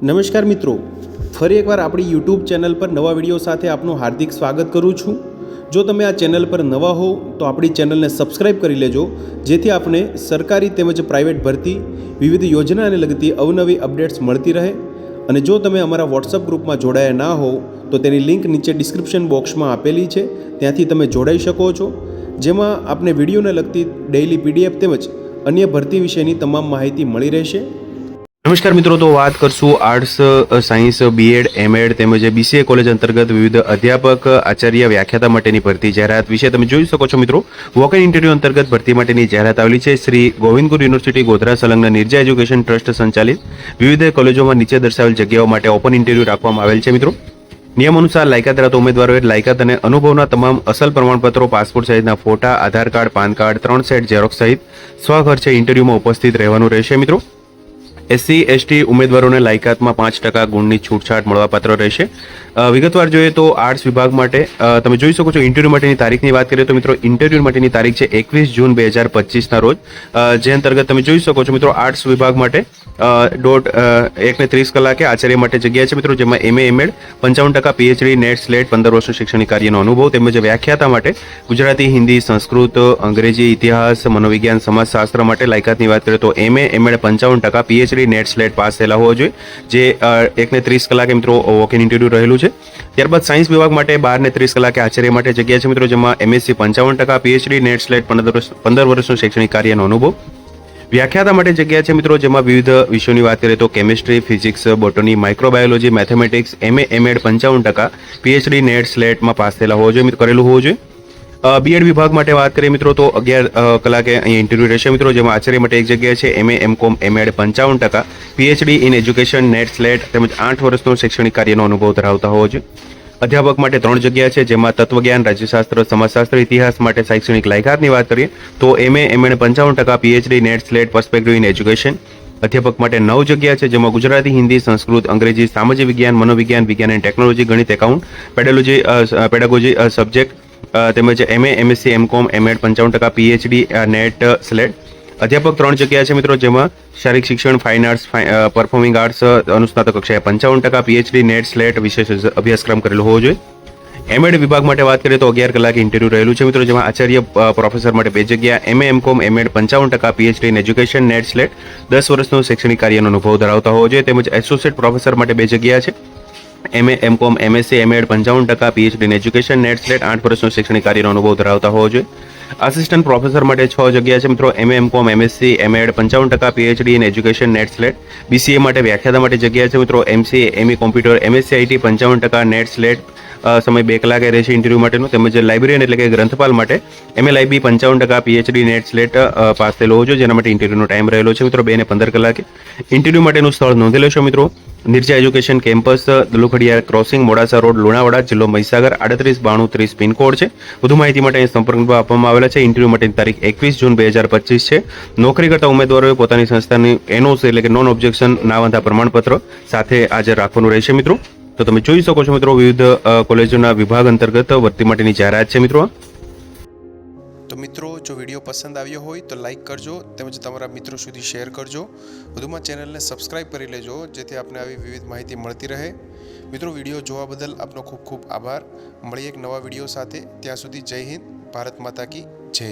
નમસ્કાર મિત્રો, ફરી એકવાર આપણી યુટ્યુબ ચેનલ પર નવા વિડીયો સાથે આપનું હાર્દિક સ્વાગત કરું છું। જો તમે આ ચેનલ પર નવા હો તો આપણી ચેનલને સબસ્ક્રાઇબ કરી લેજો, જેથી આપને સરકારી તેમજ પ્રાઇવેટ ભરતી વિવિધ યોજનાને લગતી અવનવી અપડેટ્સ મળતી રહે। અને જો તમે અમારા વોટ્સઅપ ગ્રુપમાં જોડાયા ના હો તો તેની લિંક નીચે ડિસ્ક્રિપ્શન બોક્સમાં આપેલી છે, ત્યાંથી તમે જોડાઈ શકો છો, જેમાં આપને વિડીયોને લગતી ડેઇલી પીડીએફ તેમજ અન્ય ભરતી વિશેની તમામ માહિતી મળી રહેશે। નમસ્કાર મિત્રો, તો વાત કરશું આર્ટ્સ, સાયન્સ, બીએડ, એમએડ તેમજ બીસીએ કોલેજ અંતર્ગત વિવિધ અધ્યાપક, આચાર્ય, વ્યાખ્યાતા માટેની ભરતી જાહેરાત વિશે તમે જોઈ શકો છો। મિત્રો, વોક ઇન ઇન્ટરવ્યુ અંતર્ગત ભરતી માટેની જાહેરાત આવેલી છે। શ્રી ગોવિંદગુરુ યુનિવર્સિટી ગોધરા સંલગ્ન નિર્જા એજ્યુકેશન ટ્રસ્ટ સંચાલિત વિવિધ કોલેજોમાં નીચે દર્શાવેલ જગ્યાઓ માટે ઓપન ઇન્ટરવ્યુ રાખવામાં આવેલ છે। મિત્રો, નિયમ અનુસાર લાયકાત ધરાવતા ઉમેદવારોએ લાયકાત અને અનુભવના તમામ અસલ પ્રમાણપત્રો, પાસપોર્ટ સાઇઝના ફોટા, Aadhaar card, PAN card, 3 set xerox સહિત સ્વખર્ચે ઇન્ટરવ્યુમાં ઉપસ્થિત રહેવાનું રહેશે। મિત્રો, એસસી એસટી ઉમેદવારોને લાયકાતમાં 5% ગુણની છૂટછાટ મળવાપાત્ર રહેશે। વિગતવાર જોઈએ તો આર્ટ્સ વિભાગ માટે તમે જોઈ શકો છો ઇન્ટરવ્યુ માટેની તારીખની વાત કરીએ તો મિત્રો ઇન્ટરવ્યુ માટેની તારીખ છે 21 જૂન 2025ના રોજ, જે અંતર્ગત તમે જોઈ શકો છો મિત્રો આર્ટ્સ વિભાગ માટે 1:30 કલાકે આચાર્ય માટે જગ્યા છે મિત્રો, જેમાં MA MEd 55%, PhD, NET SLET, 15 વર્ષનો શૈક્ષણિક કાર્યનો અનુભવ તેમજ વ્યાખ્યાતા માટે ગુજરાતી, હિન્દી, સંસ્કૃત, અંગ્રેજી, ઇતિહાસ, મનોવિજ્ઞાન, સમાજશાસ્ત્ર માટે લાયકાતની વાત કરીએ તો MA MEd 55%, PhD, NET SLET pass થયેલા હોવો જોઈએ, જે 1:30 કલાકે મિત્રો વોક ઇન ઇન્ટરવ્યુ રહેલું છે। ત્યારબાદ સાયન્સ વિભાગ માટે 12:30 કલાકે આચાર્ય માટે જગ્યા છે મિત્રો, જેમાં એમએસસી 55%, પીએચડી, નેટ સ્લેટ, 15 વર્ષનો શૈક્ષણિક કાર્યનો અનુભવ। વ્યાખ્યાતા માટે જગ્યા છે મિત્રો, જેમાં વિવિધ વિષયોની વાત કરીએ તો chemistry, physics, botany, microbiology, mathematics, MA MEd 55%, PhD, NET સ્લેટમાં પાસ થયેલા હોવો જોઈએ, કરેલું હોવું જોઈએ। બીએડ વિભાગ માટે વાત કરીએ મિત્રો તો 11 કલાકે અહીં ઇન્ટરવ્યુ રહેશે મિત્રો, જેમાં આચાર્ય માટે એક જગ્યા છે, MA MCom MEd 55%, PhD in education, NET SLET તેમજ 8 વર્ષનો શૈક્ષણિક કાર્યનો અનુભવ ધરાવતા હોવો જોઈએ। અધ્યાપક માટે 3 જગ્યા છે, જેમાં તત્વજ્ઞાન, રાજ્યશાસ્ત્ર, સમાજશાસ્ત્ર, ઇતિહાસ માટે શૈક્ષણિક લાયકાતની વાત કરીએ તો MA MEd 55%, PhD, NET SLET, perspective in education. અધ્યાપક માટે 9 જગ્યા છે, જેમાં ગુજરાતી, હિન્દી, સંસ્કૃત, અંગ્રેજી, સામાજિક વિજ્ઞાન, મનોવિજ્ઞાન, વિજ્ઞાન એન્ડ ટેકનોલોજી, ગણિત, એકાઉન્ટ, પેડાગોજી સબ્જેક્ટ તેમજ MA MSc MCom MEd 55%, PhD, NET SLET. અધ્યાપક 3 જગ્યા છે મિત્રો, જેમાં શારીરિક શિક્ષણ, ફાઇન આર્ટ્સ, પરફોર્મિંગ આર્ટ્સ, અનુસ્નાતક કક્ષાએ 55%, પીએચડી, નેટ સ્લેટ, વિશેષ અભ્યાસક્રમ કરેલો હોવો જોઈએ। એમએડ વિભાગ માટે વાત કરીએ તો 11 કલાકે ઇન્ટરવ્યુ રહેલું છે મિત્રો, જેમાં આચાર્ય પ્રોફેસર માટે 2 જગ્યા, MA MCom MEd 55%, PhD in education, NET SLET, 10 વર્ષનો શૈક્ષણિક કાર્યનો અનુભવ ધરાવતા હોવો જોઈએ, તેમજ એસોસિએટ પ્રોફેસર માટે 2 જગ્યા છે, MA MCom MSc MEd 55%, PhD in education, NET SLET, 8 વર્ષનો શૈક્ષણિક કાર્યનો અનુભવ ધરાવતા હોવો જોઈએ। આસિસ્ટન્ટ પ્રોફેસર માટે 6 જગ્યા છે મિત્રો, MA MCom MSc MEd 55%, PhD in education, NET SLET. BCA માટે વ્યાખ્યાતા માટે જગ્યા છે મિત્રો, MCA ME computer MSc IT 55%, NET SLET, સમય 2 કલાકે રહેશે ઇન્ટરવ્યુ માટેનો, તેમજ લાઇબ્રેરિયન એટલે કે ગ્રંથપાલ માટે એમએલઆઈબી 55%, પીએચડી, નેટ સ્લેટ પાસ થયેલો હોવો જોઈએ, જેના માટે ઇન્ટરવ્યુનો ટાઈમ રહેલો છે મિત્રો 2 ને 15 કલાકે। ઇન્ટરવ્યુ માટેનું સ્થળ નોંધી લેશો મિત્રો, Nirja education campus, Dalukhadiya crossing, Modasa road, Lunawada, જિલ્લો મહીસાગર 389230 પિનકોડ છે। વધુ માહિતી માટે અહીં સંપર્ક નંબર આપવામાં આવેલા છે। ઇન્ટરવ્યુ માટેની તારીખ 21 જૂન 2025 છે। નોકરી કરતા ઉમેદવારોએ પોતાની સંસ્થાની એનઓસી એટલે કે નોન ઓબ્જેક્શન નાવાંધા પ્રમાણપત્ર સાથે હાજર રાખવાનું રહેશે મિત્રો। તો તમે જોઈ શકો છો મિત્રો વિવિધ કોલેજોના વિભાગ અંતર્ગત ભરતી માટેની જાહેરાત છે મિત્રો। તો મિત્રો, જો વિડીયો પસંદ આવ્યો હોય તો લાઇક કરજો તેમજ તમારા મિત્રો સુધી શેર કરજો। વધુમાં ચેનલને સબસ્ક્રાઇબ કરી લેજો, જેથી આપને આવી વિવિધ માહિતી મળતી રહે। મિત્રો, વિડીયો જોવા બદલ આપનો ખૂબ ખૂબ આભાર। મળીએ એક નવા વિડીયો સાથે, ત્યાં સુધી જય હિન્દ, ભારત માતા કી જય।